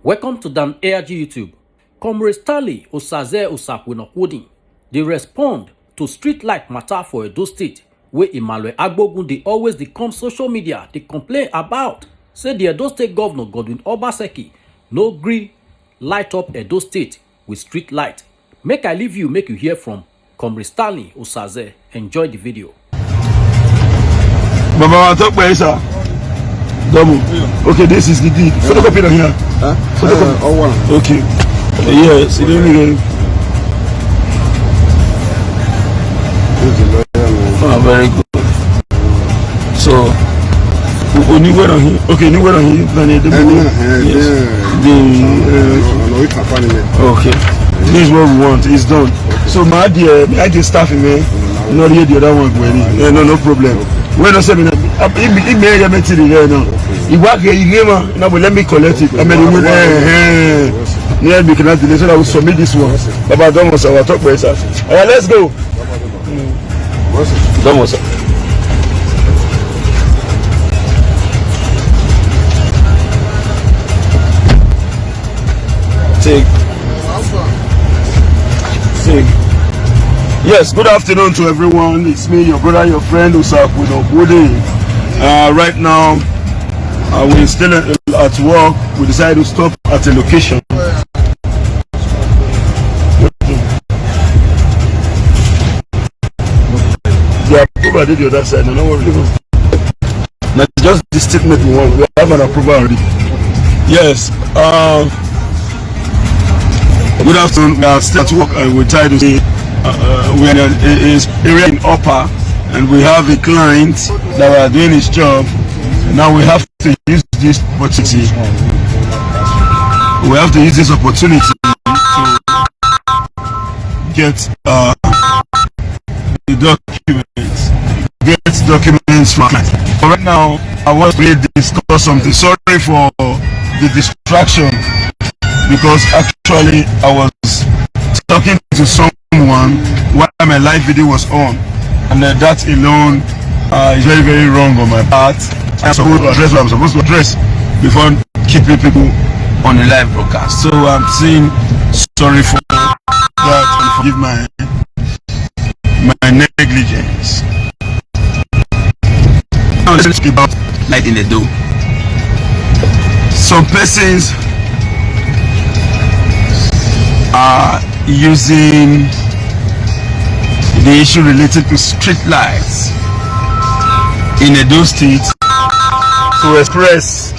Welcome to Dan ARG YouTube. Comrade Stanley Osaze Osakwenokwodin, they respond to street light matter for Edo State, where Emmanuel Agbogun they always come social media, they complain about, say the Edo State Governor Godwin Obaseki no gree light up Edo State with street light. Make I leave you, make you hear from Comrade Stanley Osaze. Enjoy the video. Baba, talk by sir. Double. Okay, this is the deed. Photocopy down here. Huh? Photocopy. Okay. Yes, it didn't very good. So, anywhere on here. Okay, anywhere on here. Okay. This is what we want. It's done. So, my dear, I just staff in there. Not here, the other one. No problem. When I say, it may have met it there now. You work here, you give me, now let me collect it. I mean, yeah, we cannot delay, so I will submit this one. Baba, don't want to talk about it. Alright, let's go. Don't want to. Take. Yes, good afternoon to everyone. It's me, your brother, your friend, Osakwenokwodin. Right now, we're still at work. We decided to stop at a location. The approval did the other side. No worry. Now, just the statement we want. We have an approval already. Yes. Good afternoon. We are still at work and we're trying to see. We are in an area in Upper, and we have a client that we are doing his job. Now we have to use this opportunity. We have to use this opportunity to get the documents. Get documents from client. But right now, I want to discuss something. Sorry for the distraction, because actually I was talking to someone while my live video was on, and that alone is very, very wrong on my part. I'm supposed to address what I'm supposed to address before keeping people on the live broadcast. So I'm saying sorry for that and forgive my negligence. Now let's talk about light in the door. Some persons are using the issue related to street lights in Edo State to express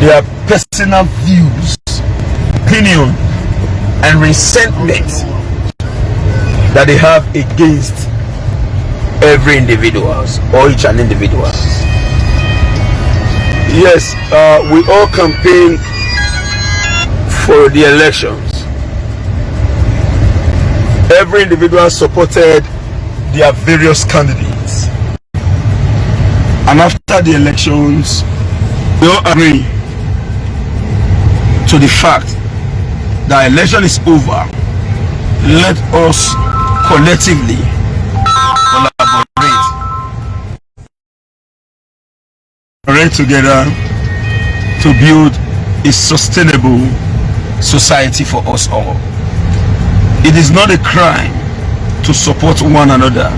their personal views, opinion, and resentment that they have against every individual or each an individual. Yes, we all campaign for the elections. Every individual supported their various candidates, and after the elections, we all agree to the fact that election is over. Let us collectively collaborate together to build a sustainable society for us all. It is not a crime to support one another.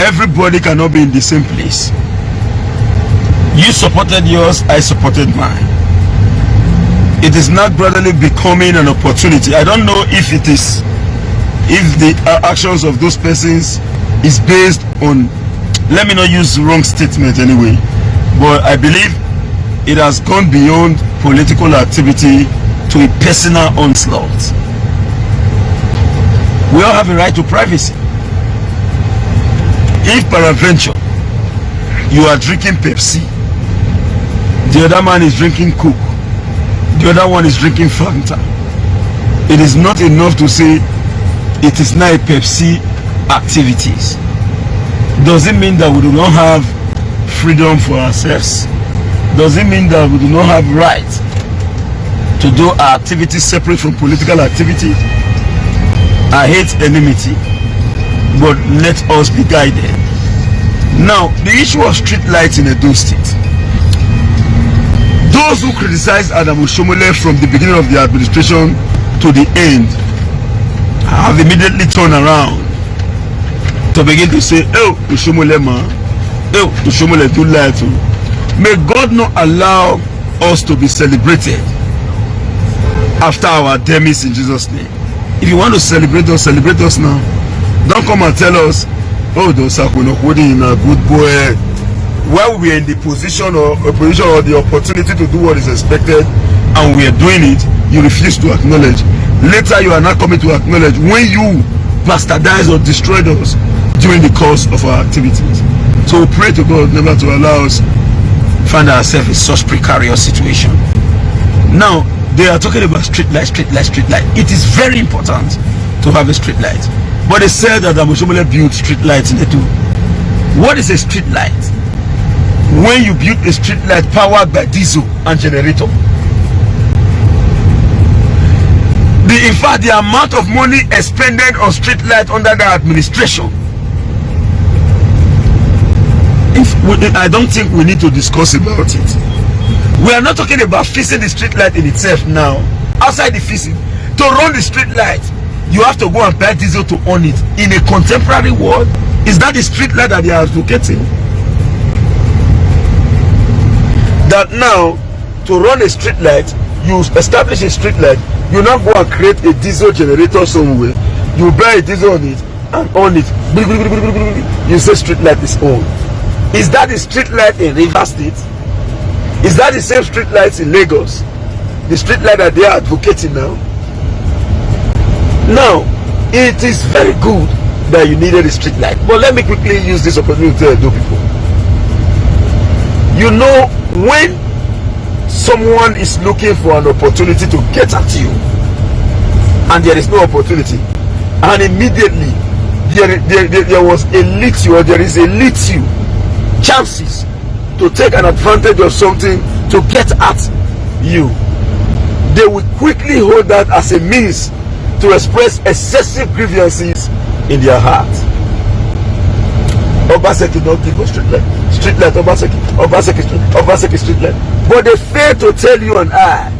Everybody cannot be in the same place. You supported yours, I supported mine. It is not gradually becoming an opportunity. I don't know if it is, if the actions of those persons is based on, let me not use the wrong statement anyway, but I believe it has gone beyond political activity to a personal onslaught. We all have a right to privacy. If peradventure you are drinking Pepsi, the other man is drinking Coke, the other one is drinking Fanta, it is not enough to say it is not a Pepsi activities. Does it mean that we do not have freedom for ourselves? Does it mean that we do not have right to do our activities separate from political activity? I hate enmity, but let us be guided. Now, the issue of street lights in Edo State. Those who criticized Adam Oshomole from the beginning of the administration to the end have immediately turned around to begin to say, oh, Oshomole man, oh, Oshomole do lie to. May God not allow us to be celebrated after our demise in Jesus' name. If you want to celebrate us now. Don't come and tell us, oh, those are not holding a good boy. While we are in the position or the opportunity to do what is expected and we are doing it, you refuse to acknowledge. Later you are not coming to acknowledge when you bastardize or destroyed us during the course of our activities. So we pray to God never to allow us find ourselves in such precarious situation. Now they are talking about street light. It is very important to have a street light. But they said that Oshomole built street lights in Edo. What is a street light? When you build a street light powered by diesel and generator. In fact, the amount of money expended on street light under the administration, I don't think we need to discuss about it. We are not talking about fixing the street light in itself now. Outside the fixing, to run the street light, you have to go and buy diesel to own it. In a contemporary world, is that the street light that they are advocating? That now, to run a street light, you establish a street light, you now go and create a diesel generator somewhere, you buy a diesel on it and on it, you say street light is on. Is that the street light in Rivers State? Is that the same street lights in Lagos? The street light that they are advocating now? Now, it is very good that you needed a street light. But let me quickly use this opportunity to tell you people. You know, when someone is looking for an opportunity to get at you, and there is no opportunity, and immediately there was a little, or there is a little chances to take an advantage of something to get at you, they will quickly hold that as a means to express excessive grievances in their heart. Obaseki don't give us street light, Obaseki street light. But they fail to tell you and I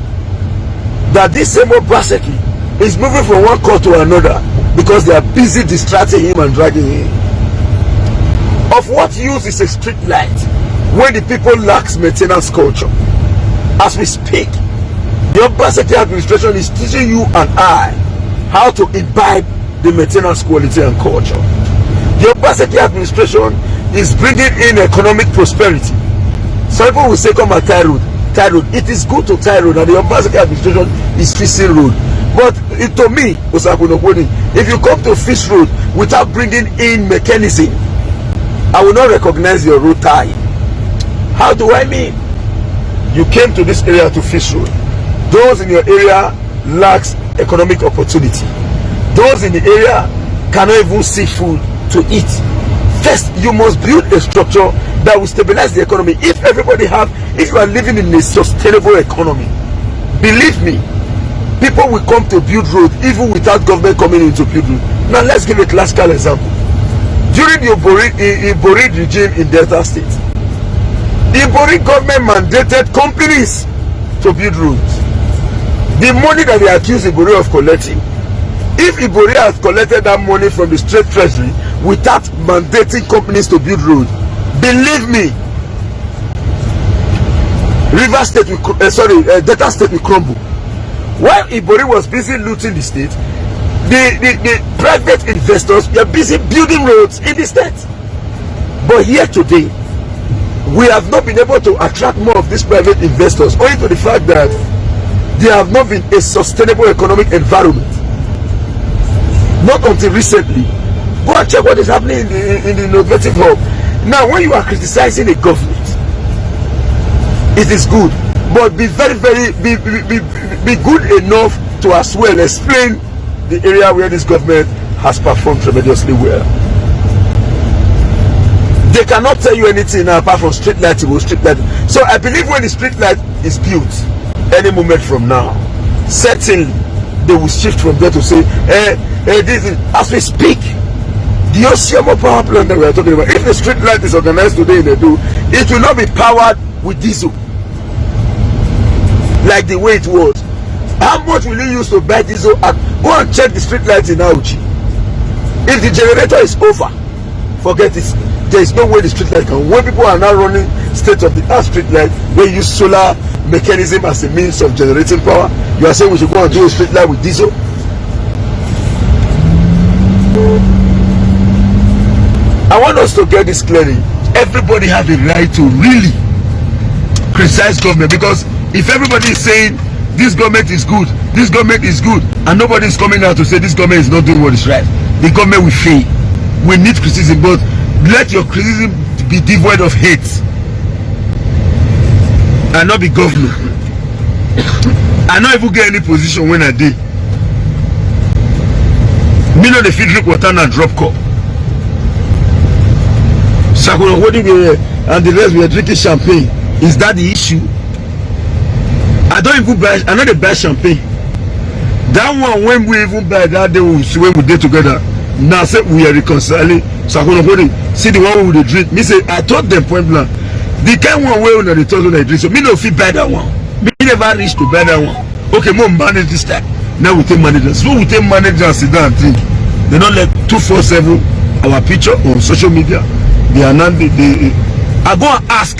that this same Obaseki is moving from one court to another because they are busy distracting him and dragging him. Of what use is a street light when the people lacks maintenance culture? As we speak, the Obaseki administration is teaching you and I how to imbibe the maintenance quality and culture. The Obaseki administration is bringing in economic prosperity. Some people will say, come at tie road. It is good to tie road, and the Obaseki administration is fixing road. But to me, if you come to fix road without bringing in mechanism, I will not recognize your road tie. How do I mean? You came to this area to fix road. Those in your area lacks economic opportunity. Those in the area cannot even see food to eat. First, you must build a structure that will stabilize the economy. If you are living in a sustainable economy, believe me, people will come to build road even without government coming in to build road. Now let's give a classical example. During the Ibori regime in Delta State, the Ibori government mandated companies to build roads. The money that they accuse Ibori of collecting, if Ibori has collected that money from the state treasury without mandating companies to build roads, believe me, Delta State will crumble. While Ibori was busy looting the state, the private investors were busy building roads in the state. But here today, we have not been able to attract more of these private investors owing to the fact that there have not been a sustainable economic environment. Not until recently. Go and check what is happening in the innovative hub. Now, when you are criticizing a government, it is good, but be good enough to as well explain the area where this government has performed tremendously well. They cannot tell you anything now apart from street light. So I believe when the street light is built, any moment from now, certainly they will shift from there to say, this is, as we speak, the Osiamo power plant that we are talking about, if the street light is organized today in Edo, it will not be powered with diesel. like the way it was. How much will you use to buy diesel? Go and check the street lights in Auchi. If the generator is over, forget it. There is no way the street light can. When people are now running state-of-the-art street light, they use solar mechanism as a means of generating power. You are saying we should go and do a street light with diesel? I want us to get this clearly. Everybody has a right to really criticize government, because if everybody is saying this government is good, this government is good, and nobody is coming out to say this government is not doing what is right, the government will fail. We need criticism, but let your criticism be devoid of hate and not be government. I not even get any position when I did. Me know the fit drink water and drop cup. Sakura holding and the rest we are drinking champagne. Is that the issue? I don't even buy. I know they buy champagne. That one when we even buy that day when we did together. Now say we are reconciling. Sakura holding. See the one we drink. Me say I told them point blank. The kind one way when they told when they drink. So me no fit buy that one. Me never reach to buy that one. Okay, more manage this time. Now we take managers. So we take managers and sit down and think. They don't let 247 our picture on social media. They are not I go and ask.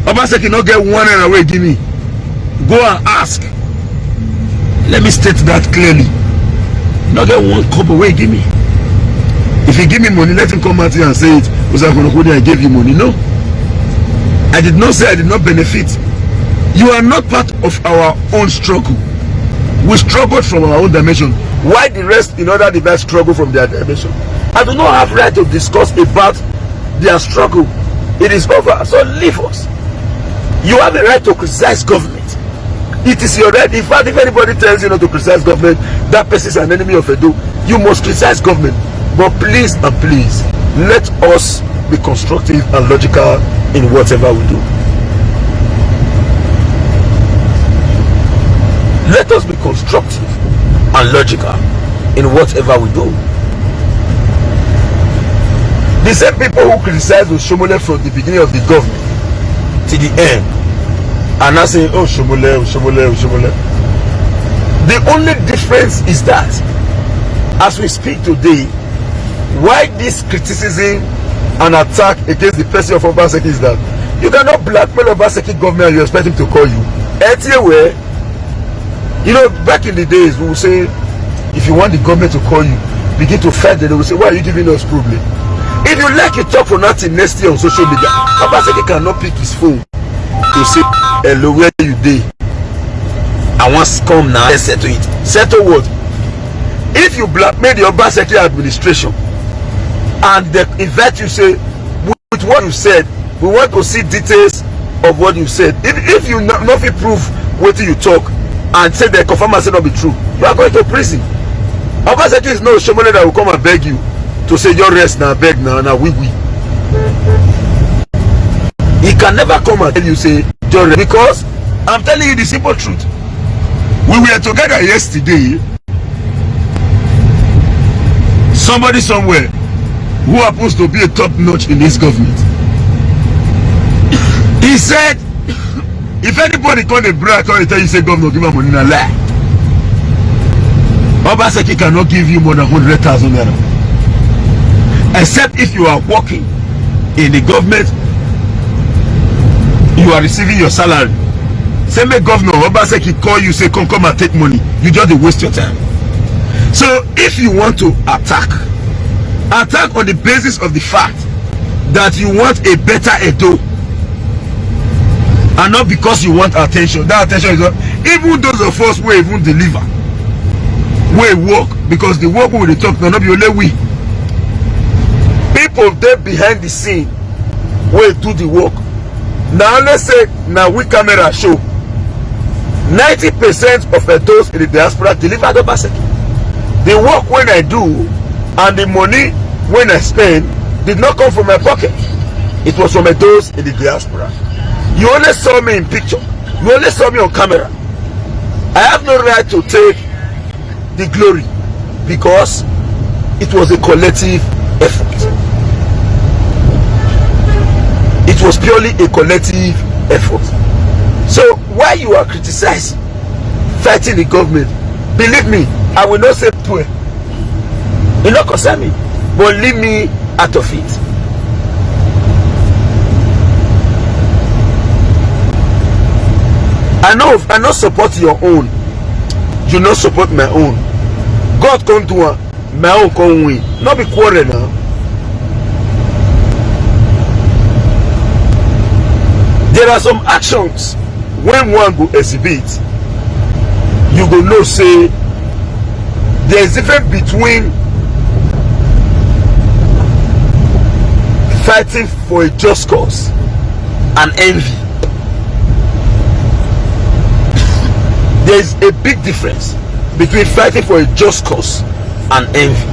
Obaseki not get one and away, give me. Go and ask. Let me state that clearly. Not get one cup away, give me. If you give me money, let him come out here and say it. I gave you money. No. I did not say I did not benefit. You are not part of our own struggle. We struggled from our own dimension. Why the rest in other devices struggle from their dimension? I do not have right to discuss about their struggle. It is over. So leave us. You have a right to criticize government. It is your right. In fact, if anybody tells you not to criticize government, that person is an enemy of Edo. You must criticize government. But please and please, let us be constructive and logical in whatever we do. Let us be constructive and logical in whatever we do. The same people who criticize Oshomole from the beginning of the government to the end are now saying, oh, Oshomole. The only difference is that as we speak today, why this criticism and attack against the person of Obaseki is that you cannot blackmail Obaseki government and you expect him to call you. Anyway, you know, back in the days, we would say, if you want the government to call you, begin to fight them, they will say, why are you giving us problem? If you like, you talk for nothing next year on social media. Obaseki cannot pick his phone to say, hello, where you dey? I want to come now, let's settle it. Settle what? If you blackmail the Obaseki administration and they invite you, say, with what you said, we want to see details of what you said. If you nothing prove what you talk and say the confirm and say not be true, you are going to prison. Obaseki is no Oshomole that will come and beg you to say your rest now, beg now, we. He can never come and tell you say your rest, because I'm telling you the simple truth. We were together yesterday. Somebody somewhere who happens to be a top notch in this government, he said, if anybody call a brag or tell you say governor give him money, na lie. Obaseki cannot give you more than 100,000 naira, except if you are working in the government, you are receiving your salary. Say make governor Obaseki call you, say come and take money, you just waste your time. So if you want to attack on the basis of the fact that you want a better Edo, and not because you want attention. That attention is not, even those of us who even deliver, we work, because the work we talk now not be only we. People there behind the scene will do the work. Now let's say now we camera show 90% of those in the diaspora deliver the Obaseki. The work when I do and the money when I spend did not come from my pocket. It was from those in the diaspora. You only saw me in picture. You only saw me on camera. I have no right to take the glory because it was a collective effort. It was purely a collective effort. So while you are criticizing, fighting the government, believe me, I will not say pray. It not concern me, but leave me out of it. I not support your own. You not support my own. God come to one, my own come win. Not be quarrel now. There are some actions when one go exhibit, you go know say there is difference between fighting for a just cause and envy. There is a big difference between fighting for a just cause and envy.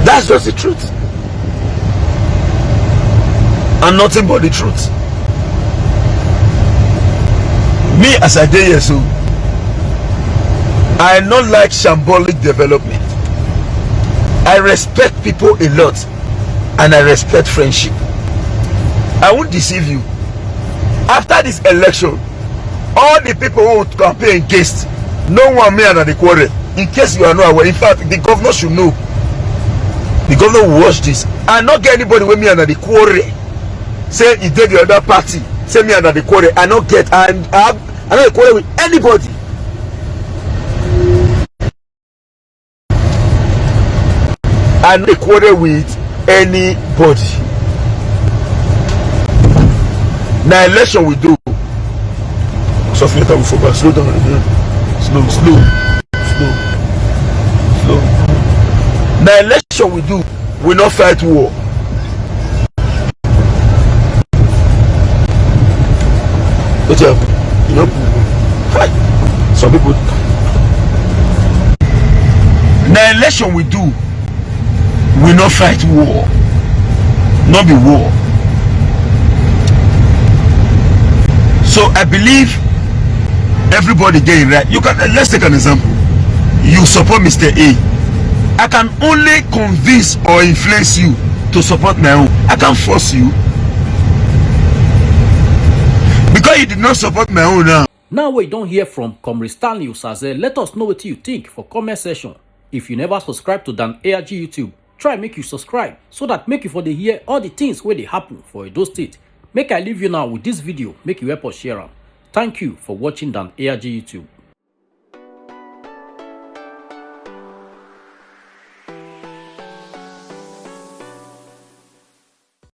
That's just the truth, and nothing but the truth. Me as I did here, so I not like shambolic development. I respect people a lot, and I respect friendship. I won't deceive you. After this election, all the people who would campaign against, no one me and the quarrel. In case you are not aware, in fact, the governor should know. The governor will watch this. I not get anybody with me and the quarrel. Say he did the other party. Say me and the quarrel. I not get. I not quarrel with anybody. I not quarrel with anybody. Now election we do. Something that we forgot. Slow down again. Slow. Now election we do. We not fight war. What's up? You know, fight. Some people. Now election we do. We not fight war. Not be war. So I believe everybody getting right. You can, let's take an example. You support Mr. A. I can only convince or influence you to support my own. I can't force you. Because you did not support my own now. Now we don't hear from Comrade Stanley Osaze. Let us know what you think for comment section. If you never subscribe to Dan ARG YouTube, try make you subscribe so that make you for the hear all the things where they happen for Edo State. Make I leave you now with this video, make you help us share them. Thank you for watching Dan ARG YouTube.